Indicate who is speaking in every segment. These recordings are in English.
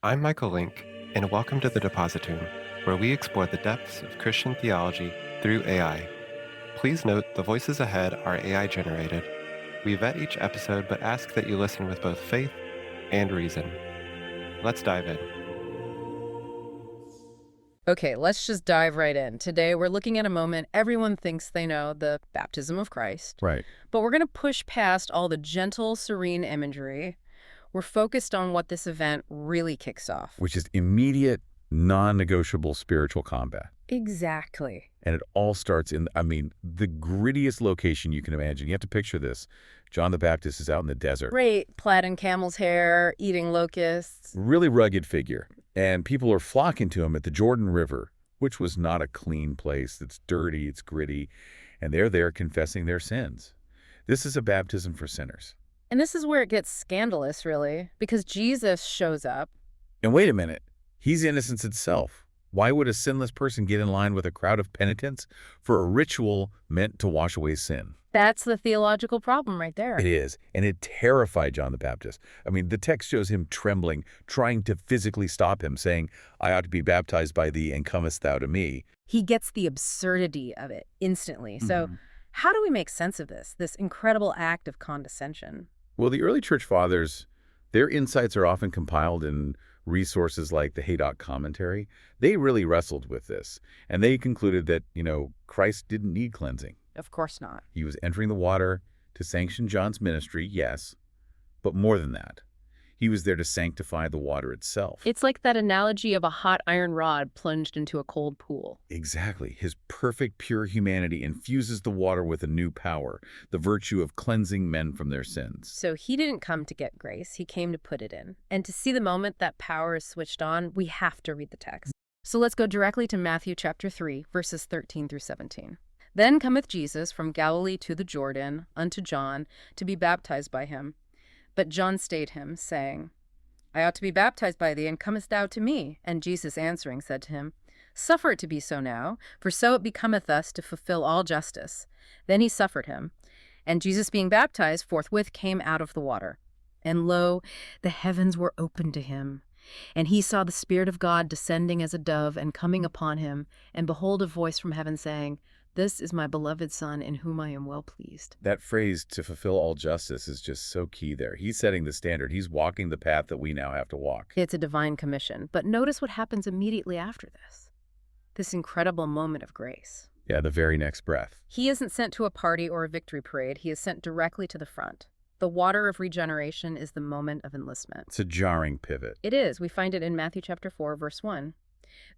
Speaker 1: I'm Michael Link, and welcome to the Depository, where we explore the depths of Christian theology through AI. Please note the voices ahead are AI generated. We vet each episode but ask that you listen with both faith and reason. Let's dive in.
Speaker 2: Okay, let's just dive right in. Today, we're looking at a moment everyone thinks they know, the baptism of Christ.
Speaker 3: Right.
Speaker 2: But we're going to push past all the gentle, serene imagery. We're focused on what this event really kicks off.
Speaker 3: Which is immediate, non-negotiable spiritual combat.
Speaker 2: Exactly.
Speaker 3: And it all starts in, the grittiest location you can imagine. You have to picture this. John the Baptist is out in the desert.
Speaker 2: Right, plaid in camel's hair, eating locusts.
Speaker 3: Really rugged figure. And people are flocking to him at the Jordan River, which was not a clean place. It's dirty, it's gritty. And they're there confessing their sins. This is a baptism for sinners.
Speaker 2: And this is where it gets scandalous, really, because Jesus shows up.
Speaker 3: And wait a minute. He's innocence itself. Why would a sinless person get in line with a crowd of penitents for a ritual meant to wash away sin?
Speaker 2: That's the theological problem right there.
Speaker 3: It is, and it terrified John the Baptist. The text shows him trembling, trying to physically stop him, saying, I ought to be baptized by thee, and comest thou to me?
Speaker 2: He gets the absurdity of it instantly. So how do we make sense of this incredible act of condescension?
Speaker 3: Well, the early church fathers, their insights are often compiled in resources like the Haydock Commentary. They really wrestled with this, and they concluded that, Christ didn't need cleansing.
Speaker 2: Of course not.
Speaker 3: He was entering the water to sanction John's ministry, yes, but more than that. He was there to sanctify the water itself.
Speaker 2: It's like that analogy of a hot iron rod plunged into a cold pool.
Speaker 3: Exactly. His perfect, pure humanity infuses the water with a new power, the virtue of cleansing men from their sins.
Speaker 2: So he didn't come to get grace, he came to put it in. And to see the moment that power is switched on, we have to read the text. So let's go directly to Matthew chapter 3, verses 13 through 17. Then cometh Jesus from Galilee to the Jordan unto John to be baptized by him. But John stayed him, saying, I ought to be baptized by thee, and comest thou to me? And Jesus answering said to him, Suffer it to be so now, for so it becometh us to fulfill all justice. Then he suffered him. And Jesus being baptized forthwith came out of the water. And lo, the heavens were opened to him. And he saw the Spirit of God descending as a dove and coming upon him. And behold, a voice from heaven saying, This is my beloved Son, in whom I am well pleased.
Speaker 3: That phrase, to fulfill all justice, is just so key there. He's setting the standard. He's walking the path that we now have to walk.
Speaker 2: It's a divine commission. But notice what happens immediately after this. This incredible moment of grace.
Speaker 3: Yeah, the very next breath.
Speaker 2: He isn't sent to a party or a victory parade. He is sent directly to the front. The water of regeneration is the moment of enlistment.
Speaker 3: It's a jarring pivot.
Speaker 2: It is. We find it in Matthew chapter 4, verse 1.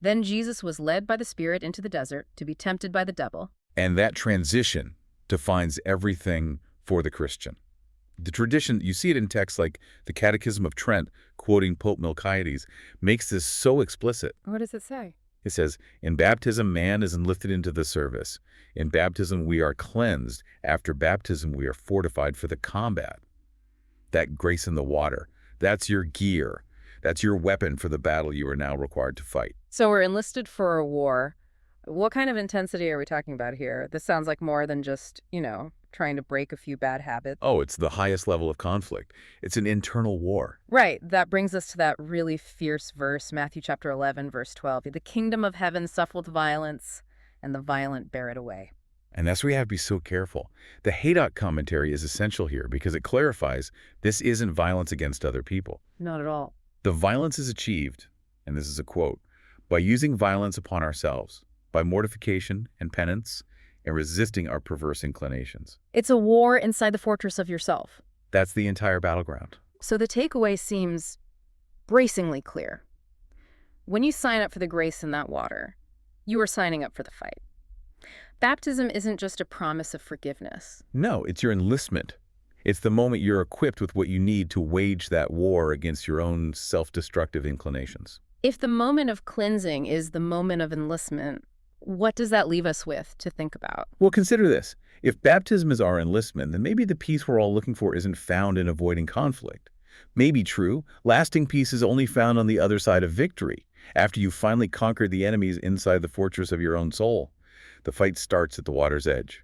Speaker 2: Then Jesus was led by the Spirit into the desert to be tempted by the devil.
Speaker 3: And that transition defines everything for the Christian. The tradition, you see it in texts like the Catechism of Trent, quoting Pope Miltiades, makes this so explicit.
Speaker 2: What does it say?
Speaker 3: It says, in baptism, man is enlifted into the service. In baptism, we are cleansed. After baptism, we are fortified for the combat. That grace in the water, that's your gear. That's your weapon for the battle you are now required to fight.
Speaker 2: So we're enlisted for a war. What kind of intensity are we talking about here? This sounds like more than just, trying to break a few bad habits.
Speaker 3: Oh, it's the highest level of conflict. It's an internal war.
Speaker 2: Right. That brings us to that really fierce verse, Matthew chapter 11, verse 12. The kingdom of heaven suffereth violence, and the violent bear it away.
Speaker 3: And that's where we have to be so careful. The Haydock Commentary is essential here because it clarifies this isn't violence against other people.
Speaker 2: Not at all.
Speaker 3: The violence is achieved, and this is a quote, by using violence upon ourselves, by mortification and penance, and resisting our perverse inclinations.
Speaker 2: It's a war inside the fortress of yourself.
Speaker 3: That's the entire battleground.
Speaker 2: So the takeaway seems bracingly clear. When you sign up for the grace in that water, you are signing up for the fight. Baptism isn't just a promise of forgiveness.
Speaker 3: No, it's your enlistment. It's the moment you're equipped with what you need to wage that war against your own self-destructive inclinations.
Speaker 2: If the moment of cleansing is the moment of enlistment, what does that leave us with to think about?
Speaker 3: Well, consider this. If baptism is our enlistment, then maybe the peace we're all looking for isn't found in avoiding conflict. Maybe true, lasting peace is only found on the other side of victory, after you've finally conquered the enemies inside the fortress of your own soul. The fight starts at the water's edge.